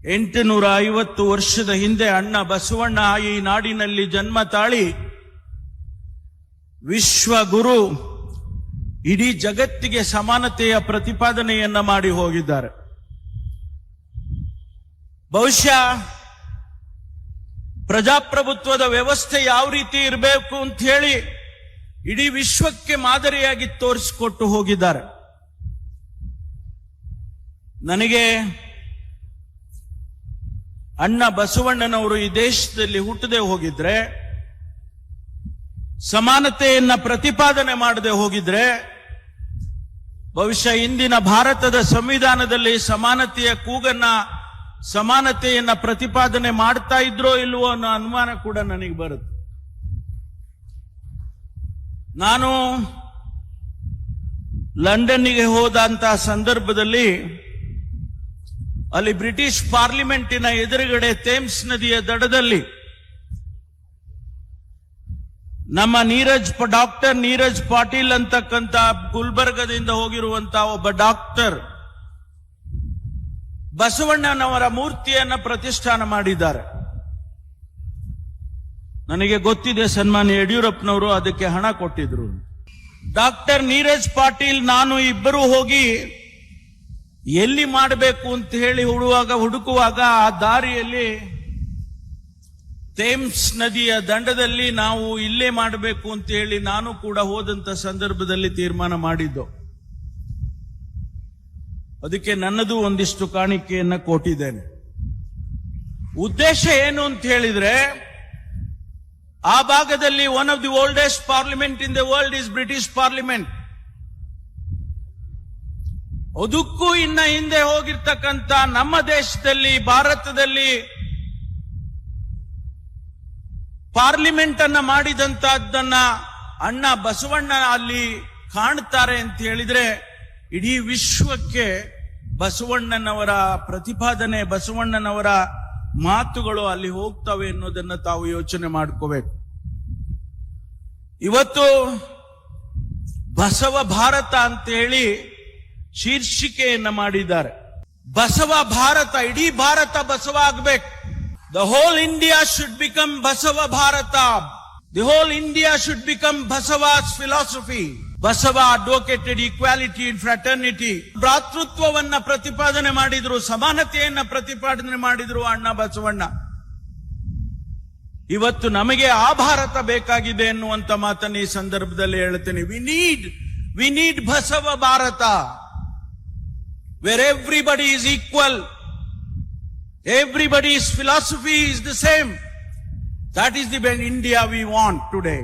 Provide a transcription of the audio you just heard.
850 ವರ್ಷದ ಹಿಂದೆ ಅಣ್ಣ ಬಸವಣ್ಣ ಈ ನಾಡಿನಲ್ಲಿ ಜನ್ಮ ತಾಳಿ ವಿಶ್ವಗುರು ಇಡೀ ಜಗತ್ತಿಗೆ ಸಮಾನತೆಯ ಪ್ರತಿಪಾದನೆಯನ್ನ ಮಾಡಿ ಹೋಗಿದ್ದಾರೆ. ಬಹುಶಃ ಪ್ರಜಾಪ್ರಭುತ್ವದ ವ್ಯವಸ್ಥೆ ಯಾವ ರೀತಿ ಇರಬೇಕು ಅಂತ ಹೇಳಿ ಇಡೀ ವಿಶ್ವಕ್ಕೆ ಮಾದರಿಯಾಗಿ ತೋರಿಸಿಕೊಟ್ಟು ಹೋಗಿದ್ದಾರೆ. ನನಗೆ ಅಣ್ಣ ಬಸವಣ್ಣನವರು ಈ ದೇಶದಲ್ಲಿ ಹುಟ್ಟದೆ ಹೋಗಿದ್ರೆ, ಸಮಾನತೆಯನ್ನ ಪ್ರತಿಪಾದನೆ ಮಾಡದೆ ಹೋಗಿದ್ರೆ, ಬಹುಶಃ ಇಂದಿನ ಭಾರತದ ಸಂವಿಧಾನದಲ್ಲಿ ಸಮಾನತೆಯ ಕೂಗನ್ನ, ಸಮಾನತೆಯನ್ನ ಪ್ರತಿಪಾದನೆ ಮಾಡ್ತಾ ಇದ್ರೋ ಇಲ್ವೋ ಅನ್ನೋ ಅನುಮಾನ ಕೂಡ ನನಗೆ ಬರುತ್ತೆ. ನಾನು ಲಂಡನ್ನಿಗೆ ಹೋದಂತಹ ಸಂದರ್ಭದಲ್ಲಿ ಅಲ್ಲಿ ಬ್ರಿಟಿಷ್ ಪಾರ್ಲಿಮೆಂಟಿನ ಎದುರುಗಡೆ ಥೇಮ್ಸ್ ನದಿಯ ದಡದಲ್ಲಿ ನಮ್ಮ ಡಾಕ್ಟರ್ ನೀರಜ್ ಪಾಟೀಲ್ ಅಂತಕ್ಕಂಥ ಗುಲ್ಬರ್ಗದಿಂದ ಹೋಗಿರುವಂತಹ ಒಬ್ಬ ಡಾಕ್ಟರ್ ಬಸವಣ್ಣನವರ ಮೂರ್ತಿಯನ್ನ ಪ್ರತಿಷ್ಠಾನ ಮಾಡಿದ್ದಾರೆ. ನನಗೆ ಗೊತ್ತಿದೆ ಸನ್ಮಾನ್ಯ ಯಡಿಯೂರಪ್ಪನವರು ಅದಕ್ಕೆ ಹಣ ಕೊಟ್ಟಿದ್ರು. ಡಾಕ್ಟರ್ ನೀರಜ್ ಪಾಟೀಲ್ ನಾನು ಇಬ್ಬರು ಹೋಗಿ ಎಲ್ಲಿ ಮಾಡಬೇಕು ಅಂತ ಹೇಳಿ ಹುಡುಕುವಾಗ ಆ ದಾರಿಯಲ್ಲಿ ಥೇಮ್ಸ್ ನದಿಯ ದಂಡದಲ್ಲಿ ನಾವು ಇಲ್ಲೇ ಮಾಡಬೇಕು ಅಂತ ಹೇಳಿ ನಾನು ಕೂಡ ಹೋದಂತ ಸಂದರ್ಭದಲ್ಲಿ ತೀರ್ಮಾನ ಮಾಡಿದ್ದು. ಅದಕ್ಕೆ ನನ್ನದು ಒಂದಿಷ್ಟು ಕಾಣಿಕೆಯನ್ನ ಕೊಟ್ಟಿದ್ದೇನೆ. ಉದ್ದೇಶ ಏನು ಅಂತ ಹೇಳಿದ್ರೆ, ಆ ಭಾಗದಲ್ಲಿ one of the oldest parliament in the world is British parliament. ಅದಕ್ಕೂ ಇನ್ನ ಹಿಂದೆ ಹೋಗಿರ್ತಕ್ಕಂಥ ನಮ್ಮ ದೇಶದಲ್ಲಿ, ಭಾರತದಲ್ಲಿ ಪಾರ್ಲಿಮೆಂಟ್ ಅನ್ನ ಮಾಡಿದಂತಹದ್ದನ್ನ ಅಣ್ಣ ಬಸವಣ್ಣ ಅಲ್ಲಿ ಕಾಣ್ತಾರೆ ಅಂತ ಹೇಳಿದ್ರೆ, ಇಡೀ ವಿಶ್ವಕ್ಕೆ ಬಸವಣ್ಣನವರ ಪ್ರತಿಪಾದನೆ, ಬಸವಣ್ಣನವರ ಮಾತುಗಳು ಅಲ್ಲಿ ಹೋಗ್ತವೆ ಅನ್ನೋದನ್ನ ತಾವು ಯೋಚನೆ ಮಾಡ್ಕೋಬೇಕು. ಇವತ್ತು ಬಸವ ಭಾರತ ಅಂತ ಹೇಳಿ ಶೀರ್ಷಿಕೆಯನ್ನ ಮಾಡಿದ್ದಾರೆ. ಬಸವ ಭಾರತ, ಇಡೀ ಭಾರತ ಬಸವ ಆಗ್ಬೇಕು. The whole India should become Basava Bharat. The whole India should become Basava's philosophy. Basava advocated equality and fraternity. ಭ್ರಾತೃತ್ವವನ್ನ ಪ್ರತಿಪಾದನೆ ಮಾಡಿದ್ರು, ಸಮಾನತೆಯನ್ನ ಪ್ರತಿಪಾದನೆ ಮಾಡಿದ್ರು ಅಣ್ಣ ಬಸವಣ್ಣ. ಇವತ್ತು ನಮಗೆ ಆ ಭಾರತ ಬೇಕಾಗಿದೆ ಎನ್ನುವಂತ ಮಾತನ್ನು ಈ ಸಂದರ್ಭದಲ್ಲಿ ಹೇಳ್ತೇನೆ. We need Basava Bharat, where everybody is equal, everybody's philosophy is the same. That is the India we want today.